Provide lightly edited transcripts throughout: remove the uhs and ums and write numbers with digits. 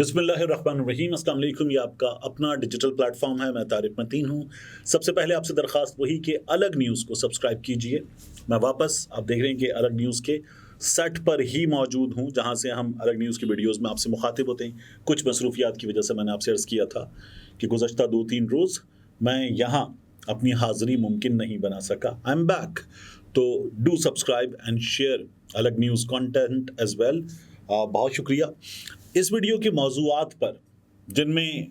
बिस्मिल्लाहिर्रहमानिर्रहीम। अस्सलाम वालेकुम। ये आपका अपना डिजिटल प्लेटफॉर्म है। मैं तारिक मतीन हूँ। सबसे पहले आपसे दरख्वास्त वही कि अलग न्यूज़ को सब्सक्राइब कीजिए। मैं वापस आप देख रहे हैं कि अलग न्यूज़ के सेट पर ही मौजूद हूँ, जहाँ से हम अलग न्यूज़ की वीडियोज़ में आपसे मुखातिब होते हैं। कुछ मसरूफियात की वजह से मैंने आपसे अर्ज़ किया था कि गुज़श्ता 2-3 रोज़ मैं यहाँ अपनी हाज़िरी मुमकिन नहीं बना सका। आई एम बैक, तो डू सब्सक्राइब एंड शेयर अलग न्यूज़ कंटेंट एज वेल। बहुत शुक्रिया। इस वीडियो के मौज़ूआत पर, जिनमें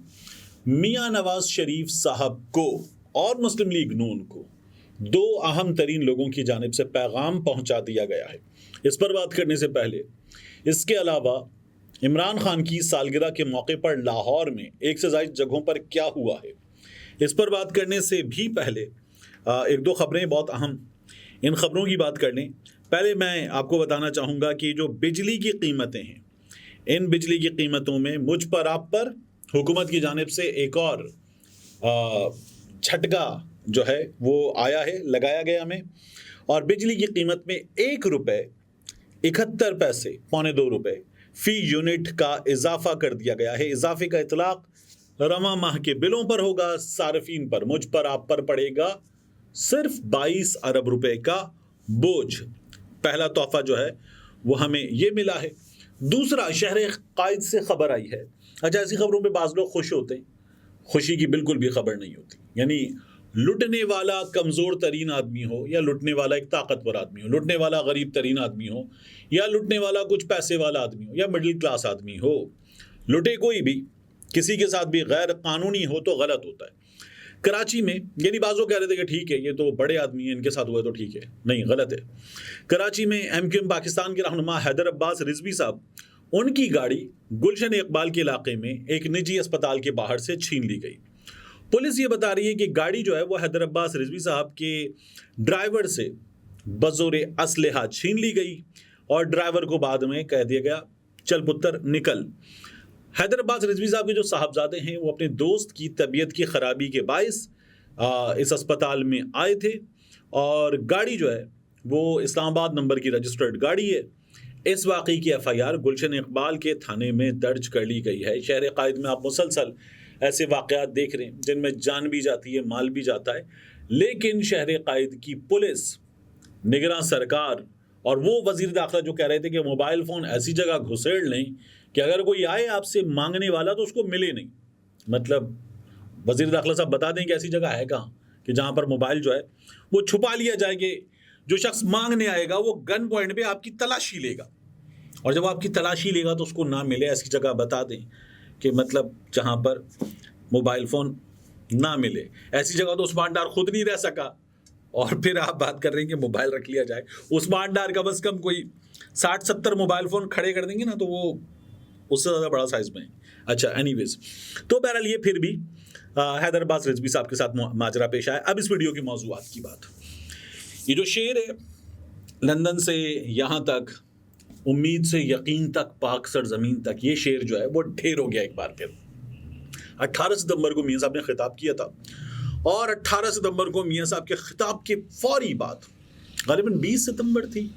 मियां नवाज शरीफ साहब को और मुस्लिम लीग नून को दो अहम तरीन लोगों की जानिब से पैगाम पहुंचा दिया गया है, इस पर बात करने से पहले इसके अलावा इमरान खान की सालगिरह के मौके पर लाहौर में एक से ज़ायद जगहों पर क्या हुआ है, इस पर बात करने से भी पहले एक दो खबरें बहुत अहम, इन खबरों की बात करने पहले मैं आपको बताना चाहूँगा कि जो बिजली की कीमतें हैं, इन बिजली की कीमतों में मुझ पर आप पर हुकूमत की जानिब से एक और झटका जो है वो आया है, लगाया गया हमें। और बिजली की कीमत में 1 रुपये 71 पैसे, पौने 2 रुपये फी यूनिट का इजाफा कर दिया गया है। इजाफे का इतलाक रवा माह के बिलों पर होगा, सार्फिन पर, मुझ पर आप पर पड़ेगा सिर्फ 22 अरब रुपए का बोझ। पहला तोहफा जो है वो हमें ये मिला है। दूसरा, शहर कायद से खबर आई है। अच्छा, ऐसी खबरों पे बाज़ लोग खुश होते हैं, खुशी की बिल्कुल भी खबर नहीं होती। यानी लुटने वाला कमज़ोर तरीन आदमी हो या लुटने वाला एक ताकतवर आदमी हो, लुटने वाला गरीब तरीन आदमी हो या लुटने वाला कुछ पैसे वाला आदमी हो या मिडिल क्लास आदमी हो, लुटे कोई भी, किसी के साथ भी गैर कानूनी हो तो गलत होता है। कराची में, यानी बाज़ों कह रहे थे कि ठीक है ये तो बड़े आदमी हैं, इनके साथ हुआ तो ठीक है, नहीं, गलत है। कराची में MQM पाकिस्तान के रहनुमा हैदर अब्बास रिजवी साहब, उनकी गाड़ी गुलशन इकबाल के इलाके में एक निजी अस्पताल के बाहर से छीन ली गई। पुलिस ये बता रही है कि गाड़ी जो है वो हैदर अब्बास रिजवी साहब के ड्राइवर से बज़ोरे असलहा छीन ली गई और ड्राइवर को बाद में कह दिया गया चल पुत्र निकल। हैदर अब्बास रिजवी साहब के जो साहबजादे हैं वो अपने दोस्त की तबीयत की ख़राबी के बायस इस अस्पताल में आए थे और गाड़ी जो है वो इस्लामाबाद नंबर की रजिस्टर्ड गाड़ी है। इस वाक़ई की FIR गुलशन इकबाल के थाने में दर्ज कर ली गई है। शहर कायद में आप मुसलसल ऐसे वाक़यात देख रहे हैं जिनमें जान भी जाती है, माल भी जाता है, लेकिन शहर कायद की पुलिस, निगरान सरकार और वो वज़ीर दाखिला जो कह रहे थे कि मोबाइल फ़ोन ऐसी जगह घुसेड़ लें कि अगर कोई आए आपसे मांगने वाला तो उसको मिले नहीं। मतलब वज़ीर दाखिला साहब बता दें कि ऐसी जगह है कहाँ कि जहाँ पर मोबाइल जो है वो छुपा लिया जाए कि जो शख्स मांगने आएगा वो गन पॉइंट पे आपकी तलाशी लेगा, और जब आपकी तलाशी लेगा तो उसको ना मिले, ऐसी जगह बता दें कि मतलब जहाँ पर मोबाइल फ़ोन ना मिले। ऐसी जगह तो उस्मान डार खुद नहीं रह सका और फिर आप बात कर रहे हैं कि मोबाइल रख लिया जाए। उस्मान डार का बस कम कोई 60-70 मोबाइल फ़ोन खड़े कर देंगे ना तो वो उससे ज़्यादा बड़ा साइज़ में है। अच्छा, एनीवेज, तो बहरहाल ये फिर भी हैदर अब्बास रिजवी साहब के साथ माजरा पेश आया। अब इस वीडियो के मौज़ूआत की बात, ये जो शेर है, लंदन से यहाँ तक, उम्मीद से यकीन तक, पाक सरजमीन तक, ये शेर जो है वो ढेर हो गया एक बार फिर। 18 सितंबर को मियाँ साहब ने खिताब किया था और 18 सितंबर को मियाँ साहब के खिताब के फौरी बाद, ग़ालिबन 20 सितंबर थी,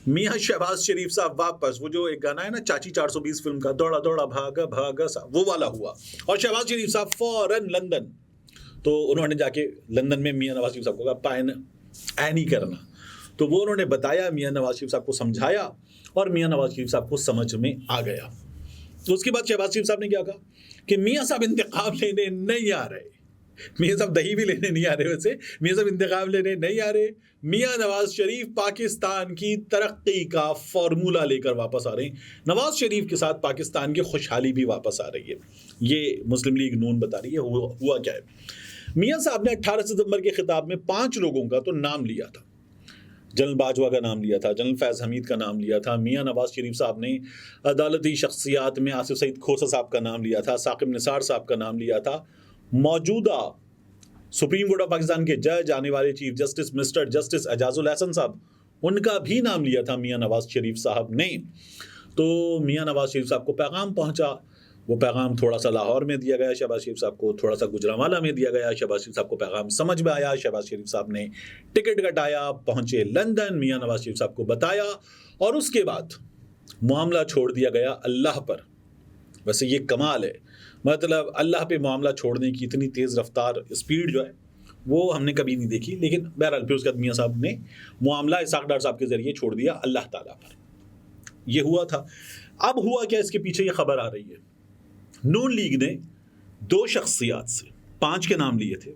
मियाँ शहबाज शरीफ साहब वापस, वो जो एक गाना है ना चाची 420 फिल्म का, दौड़ा दौड़ा भागा भागा सा, वो वाला हुआ और शहबाज शरीफ साहब फौरन लंदन। तो उन्होंने जाके लंदन में मियाँ नवाज शरीफ साहब को कहा पायन नहीं करना, तो वो उन्होंने बताया, मियाँ नवाज शरीफ साहब को समझाया और मियाँ नवाज शरीफ साहब को समझ में आ गया। तो उसके बाद शहबाज शरीफ साहब ने क्या कहा कि मियाँ साहब इंतकाम लेने नहीं आ रहे, मियाँ साहब दही भी लेने नहीं आ रहे, वैसे मियाँ साहब इंतकाम लेने नहीं आ रहे, मियाँ नवाज शरीफ पाकिस्तान की तरक्की का फॉर्मूला लेकर वापस आ रहे हैं। नवाज शरीफ के साथ पाकिस्तान की खुशहाली भी वापस आ रही है, ये मुस्लिम लीग नून बता रही है। हुआ क्या है, मियाँ साहब ने 18 सितंबर के खिताब में 5 लोगों का तो नाम लिया था। जनरल बाजवा का नाम लिया था, जनरल फैज़ हमीद का नाम लिया था, मियाँ नवाज शरीफ साहब ने अदालती शख्सियात में आसिफ सईद खोसा साहब का नाम लिया था, साकिब निसार साहब का नाम लिया था, मौजूदा सुप्रीम कोर्ट ऑफ पाकिस्तान के जज, आने वाले chief justice mister justice Ijazul Hasan साहब, उनका भी नाम लिया था मियाँ नवाज शरीफ साहब ने। तो मियाँ नवाज शरीफ साहब को पैगाम पहुँचा, वो पैगाम थोड़ा सा लाहौर में दिया गया शहबाज शरीफ साहब को, थोड़ा सा गुजरांवाला में दिया गया। शहबाज शरीफ साहब को पैगाम समझ में आया, शहबाज शरीफ साहब ने टिकट कटाया, पहुँचे लंदन, मियाँ नवाज शरीफ साहब को बताया और उसके बाद मामला छोड़ दिया गया अल्लाह पर। ویسے یہ کمال ہے، مطلب اللہ پہ معاملہ چھوڑنے کی اتنی تیز رفتار اسپیڈ جو ہے وہ ہم نے کبھی نہیں دیکھی. لیکن بہرحال پھر اس کے بعد میاں صاحب نے معاملہ اسحاق ڈار صاحب کے ذریعے چھوڑ دیا اللہ تعالیٰ پر. یہ ہوا تھا. اب ہوا کیا، اس کے پیچھے یہ خبر آ رہی ہے. نون لیگ نے 2 شخصیات سے 5 کے نام لیے تھے،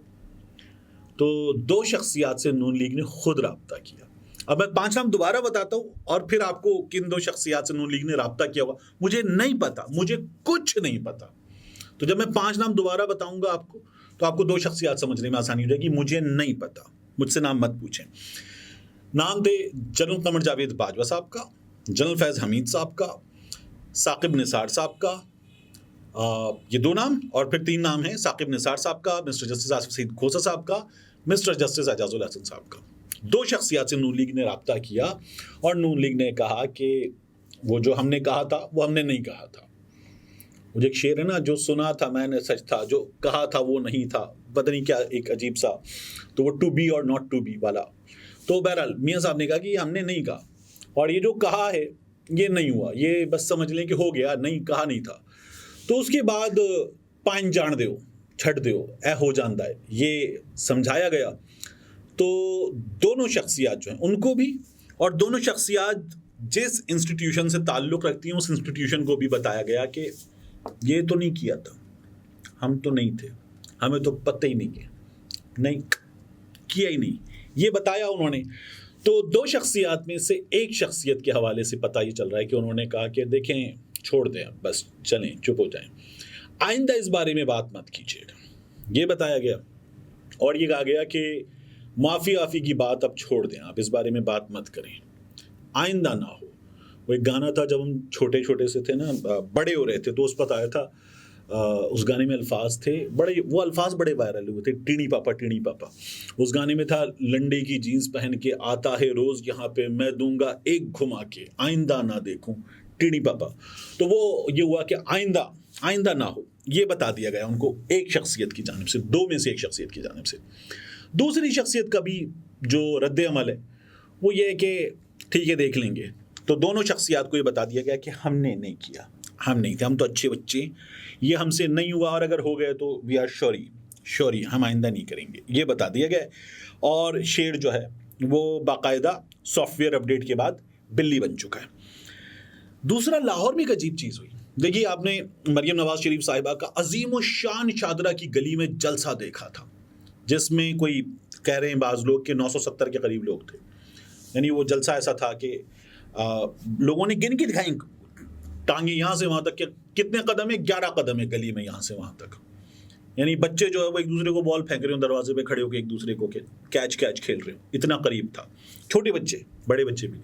تو 2 شخصیات سے نون لیگ نے خود رابطہ کیا. اب میں 5 نام دوبارہ بتاتا ہوں اور پھر آپ کو کن 2 شخصیات سے نون لیگ نے رابطہ کیا ہوا مجھے نہیں پتا، مجھے کچھ نہیں پتا. تو جب میں 5 نام دوبارہ بتاؤں گا آپ کو تو آپ کو 2 شخصیات سمجھنے میں آسانی ہو جائے گی. مجھے نہیں پتا، مجھ سے نام مت پوچھیں. نام تھے جنرل قمر جاوید باجوہ صاحب کا، جنرل فیض حمید صاحب کا، ثاقب نثار صاحب کا. یہ 2 نام، اور پھر 3 نام ہیں ثاقب نثار صاحب کا، مسٹر جسٹس آصف سعید کھوسہ صاحب کا، مسٹر جسٹس اعجاز الحسن صاحب کا. 2 شخصیات سے نون لیگ نے رابطہ کیا اور نون لیگ نے کہا کہ وہ جو ہم نے کہا تھا وہ ہم نے نہیں کہا تھا. مجھے ایک شعر ہے نا، جو سنا تھا میں نے سچ تھا، جو کہا تھا وہ نہیں تھا، پتہ نہیں کیا ایک عجیب سا، تو وہ ٹو بی اور ناٹ ٹو بی والا. تو بہرحال میاں صاحب نے کہا کہ یہ ہم نے نہیں کہا، اور یہ جو کہا ہے یہ نہیں ہوا، یہ بس سمجھ لیں کہ ہو گیا، نہیں کہا نہیں تھا. تو اس کے بعد پائن جان دیو چھٹ دیو اے ہو جاندہ ہے یہ سمجھایا گیا. تو دونوں شخصیات جو ہیں ان کو بھی، اور دونوں شخصیات جس انسٹیٹیوشن سے تعلق رکھتی ہیں اس انسٹیٹیوشن کو بھی بتایا گیا کہ یہ تو نہیں کیا تھا، ہم تو نہیں تھے، ہمیں تو پتہ ہی نہیں ہے، نہیں کیا ہی نہیں، یہ بتایا انہوں نے. تو 2 شخصیات میں سے ایک شخصیت کے حوالے سے پتہ یہ چل رہا ہے کہ انہوں نے کہا کہ دیکھیں چھوڑ دیں، بس چلیں چپ ہو جائیں، آئندہ اس بارے میں بات مت کیجیے گا، یہ بتایا گیا. اور یہ کہا گیا کہ معافی کی بات اب چھوڑ دیں، آپ اس بارے میں بات مت کریں، آئندہ نہ ہو. وہ ایک گانا تھا جب ہم چھوٹے چھوٹے سے تھے نا، بڑے ہو رہے تھے تو اس پر آیا تھا، اس گانے میں الفاظ تھے بڑے، وہ الفاظ بڑے وائرل ہوئے تھے، ٹینی پاپا ٹینی پاپا. اس گانے میں تھا لنڈے کی جینس پہن کے آتا ہے روز یہاں پہ، میں دوں گا ایک گھما کے، آئندہ نہ دیکھوں ٹینی پاپا. تو وہ یہ ہوا کہ آئندہ نہ ہو، یہ بتا دیا گیا ان کو ایک شخصیت کی جانب سے، 2 میں سے ایک شخصیت کی جانب سے. دوسری شخصیت کا بھی جو رد عمل ہے وہ یہ ہے کہ ٹھیک ہے دیکھ لیں گے. تو دونوں شخصیات کو یہ بتا دیا گیا کہ ہم نے نہیں کیا، ہم نہیں تھے، ہم تو اچھے بچے، یہ ہم سے نہیں ہوا، اور اگر ہو گئے تو وی آر شوری ہم آئندہ نہیں کریں گے، یہ بتا دیا گیا. اور شعر جو ہے وہ باقاعدہ سافٹ ویئر اپڈیٹ کے بعد بلی بن چکا ہے. دوسرا، لاہور میں ایک عجیب چیز ہوئی. دیکھیے آپ نے مریم نواز شریف صاحبہ کا عظیم الشان شادرہ کی گلی میں جلسہ دیکھا تھا، جس میں کوئی کہہ رہے ہیں بعض لوگ کہ 970 کے قریب لوگ تھے. یعنی وہ جلسہ ایسا تھا کہ لوگوں نے گن کے دکھائیں ٹانگیں یہاں سے وہاں تک، کہ کتنے قدم ہے، 11 قدم ہے گلی میں یہاں سے وہاں تک. یعنی بچے جو ہے وہ ایک دوسرے کو بال پھینک رہے ہوں دروازے پہ کھڑے ہو کے، ایک دوسرے کو کیچ کھیل رہے ہوں، اتنا قریب تھا. چھوٹے بچے، بڑے بچے بھی.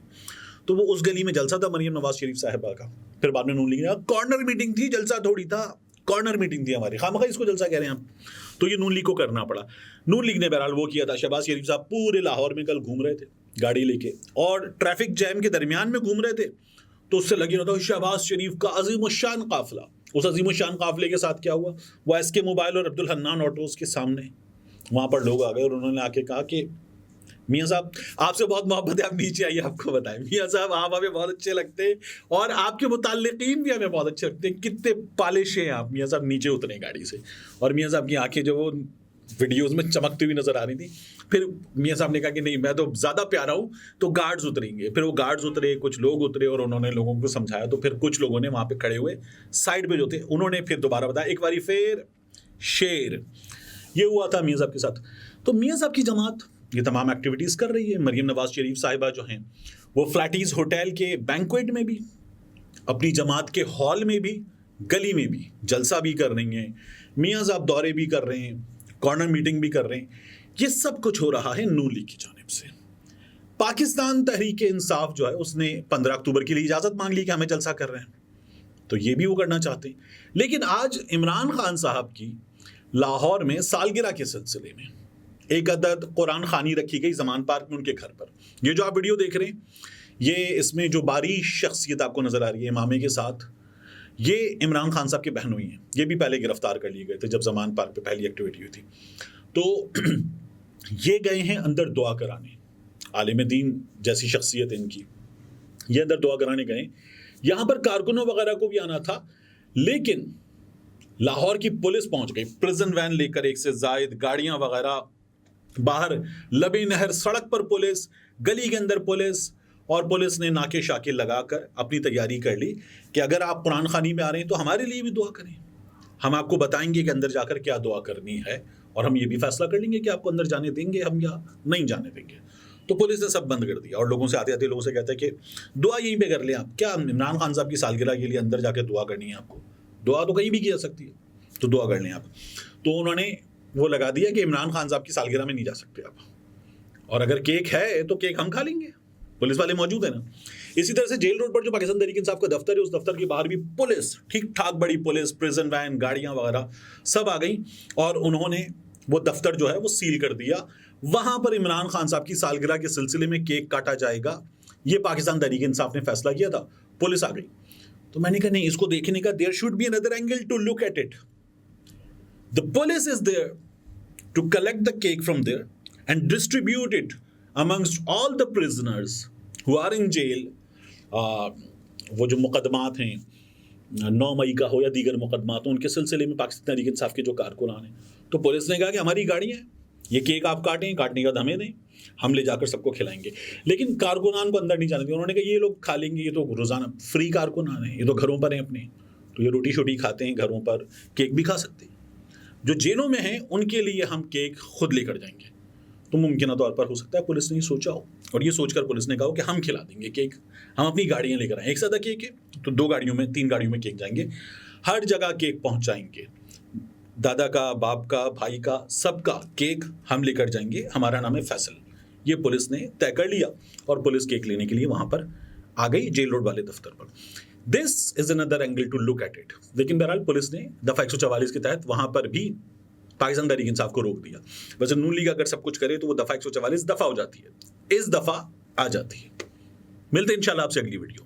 تو وہ اس گلی میں جلسہ تھا مریم نواز شریف صاحبہ کا. پھر بعد میں نون لیگ نے کارنر میٹنگ تھی، جلسہ تھوڑی تھا، کارنر میٹنگ تھی ہماری، خامخواہ اس کو جلسہ کہہ رہے ہیں ہم. تو یہ نون لیگ کو کرنا پڑا. نون لیگ نے بہرحال وہ کیا تھا. شہباز شریف صاحب پورے لاہور میں کل گھوم رہے تھے گاڑی لے کے، اور ٹریفک جیم کے درمیان میں گھوم رہے تھے. تو اس سے لگی ہوتا شہباز شریف کا عظیم الشان قافلہ. اس عظیم الشان قافلے کے ساتھ کیا ہوا، وہ ایس کے موبائل اور عبدالحنان آٹوز کے سامنے وہاں پر لوگ آ گئے اور انہوں نے آ کے کہا کہ میاں صاحب آپ سے بہت محبت ہے، آپ نیچے آئیے، آپ کو بتائیں میاں صاحب آپ ہمیں بہت اچھے لگتے ہیں اور آپ کے متعلقین بھی ہمیں بہت اچھے لگتے ہیں، کتنے پالش ہیں آپ. میاں صاحب نیچے اترے گاڑی سے، اور میاں صاحب کی آنکھیں جو وہ ویڈیوز میں چمکتی ہوئی نظر آ رہی تھی. پھر میاں صاحب نے کہا کہ نہیں میں تو زیادہ پیارا ہوں، تو گارڈز اتریں گے. پھر وہ گارڈز اترے، کچھ لوگ اترے اور انہوں نے لوگوں کو سمجھایا. تو پھر کچھ لوگوں نے وہاں پہ کھڑے ہوئے سائڈ پہ جو تھے انہوں نے پھر دوبارہ بتایا ایک باری پھر شیر. یہ ہوا تھا میاں صاحب کے ساتھ. تو میاں صاحب کی جماعت یہ تمام ایکٹیویٹیز کر رہی ہے. مریم نواز شریف صاحبہ جو ہیں وہ فلیٹیز ہوٹل کے بینکویٹ میں بھی، اپنی جماعت کے ہال میں بھی، گلی میں بھی جلسہ بھی کر رہی ہیں. میاں صاحب دورے بھی کر رہے ہیں، کارنر میٹنگ بھی کر رہے ہیں. یہ سب کچھ ہو رہا ہے نون لیگ کی جانب سے. پاکستان تحریک انصاف جو ہے اس نے 15 اکتوبر کے لیے اجازت مانگ لی کہ ہمیں جلسہ کر رہے ہیں، تو یہ بھی وہ کرنا چاہتے ہیں. لیکن آج عمران خان صاحب کی لاہور میں سالگرہ کے سلسلے میں ایک عدد قرآن خوانی رکھی گئی زمان پارک میں ان کے گھر پر. یہ جو آپ ویڈیو دیکھ رہے ہیں، یہ اس میں جو باری شخصیت آپ کو نظر آ رہی ہے امامے کے ساتھ، یہ عمران خان صاحب کے بہنوئی ہیں. یہ بھی پہلے گرفتار کر لیے گئے تھے جب زمان پارک پہ پہلی ایکٹیویٹی ہوئی تھی. تو یہ گئے ہیں اندر دعا کرانے. عالم دین جیسی شخصیت ان کی، یہ اندر دعا کرانے گئے. یہاں پر کارکنوں وغیرہ کو بھی آنا تھا، लेकिन लाहौर की पुलिस पहुंच गई, प्रिजन वैन लेकर 1 से ज्यादा गाड़ियां वगैरह, बाहर लबे नहर सड़क पर पुलिस, गली के अंदर पुलिस, और पुलिस ने नाके शाके लगाकर अपनी तैयारी कर ली कि अगर आप कुरान खानी में आ रहे हैं तो हमारे लिए भी दुआ करें, हम आपको बताएंगे कि अंदर जाकर क्या दुआ करनी है, और हम ये भी फैसला कर लेंगे कि आपको अंदर जाने देंगे हम या नहीं जाने देंगे। तो पुलिस ने सब बंद कर दिया और लोगों से आते आते लोगों से कहते हैं कि दुआ यहीं पे कर लें आप, क्या इमरान खान साहब की सालगिरह के लिए अंदर जाकर दुआ करनी है आपको? दुआ तो कहीं भी की जा सकती है, तो दुआ कर लें आप। तो उन्होंने वो लगा दिया कि इमरान खान साहब की सालगिरह में नहीं जा सकते आप, और अगर केक है तो केक हम खा लेंगे, पुलिस वाले मौजूद है ना। इसी तरह से जेल रोड पर जो पाकिस्तान तहरीक इंसाफ का दफ्तर है, उस दफ्तर के बाहर भी पुलिस, ठीक ठाक बड़ी पुलिस, प्रिजन वैन, गाड़ियां वगैरह सब आ गई, और उन्होंने वो दफ्तर जो है वो सील कर दिया। वहां पर इमरान खान साहब की सालगिरह के सिलसिले में केक काटा जाएगा, ये पाकिस्तान तहरीक इंसाफ ने फैसला किया था। पुलिस आ गई, तो मैंने कहा नहीं, इसको देखने का there should be another angle to look at it. The police is there to collect the cake from there and distribute it amongst all the prisoners who are in jail. वो जो मुकदमात हैं 9 मई का हो या दीगर मुकदमात हो, उनके सिलसिले में पाकिस्तान तहरीक इंसाफ के जो कारकुनान हैं, तो पुलिस ने कहा कि हमारी गाड़ियाँ हैं, ये केक आप काटें, काटने का हमें दें, हम ले जाकर सबको खिलाएंगे। लेकिन कारकुनान को अंदर नहीं जाने दिया। उन्होंने कहा ये लोग खा लेंगे, ये तो रोज़ाना फ्री कारकुनान हैं, ये तो घरों पर हैं अपने, तो ये रोटी शोटी खाते हैं घरों पर, केक भी खा सकते हैं। जो जेलों में हैं उनके लिए हम केक खुद लेकर जाएंगे। तो मुमकिन तौर पर हो सकता है पुलिस ने सोचा हो, और ये सोचकर पुलिस ने कहा कि हम खिला देंगे केक, हम अपनी गाड़ियाँ लेकर आए। एक सादा केक है तो 2 गाड़ियों में 3 गाड़ियों में केक जाएंगे, हर जगह केक पहुँचाएंगे, दादा का, बाप का, भाई का, सबका केक हम लेकर जाएंगे, हमारा नाम है फैसल। ये पुलिस ने तय कर लिया और पुलिस केक लेने के लिए वहां पर आ गई जेल रोड वाले दफ्तर पर। This is another angle to look at it. लेकिन बहरहाल पुलिस ने दफा 144 के तहत वहां पर भी पाकिस्तान तहरीक इंसाफ को रोक दिया। वैसे नून लीग अगर सब कुछ करे तो वो दफा 144 दफा हो जाती है, इस दफा आ जाती है। मिलते हैं इंशाल्लाह आपसे अगली वीडियो।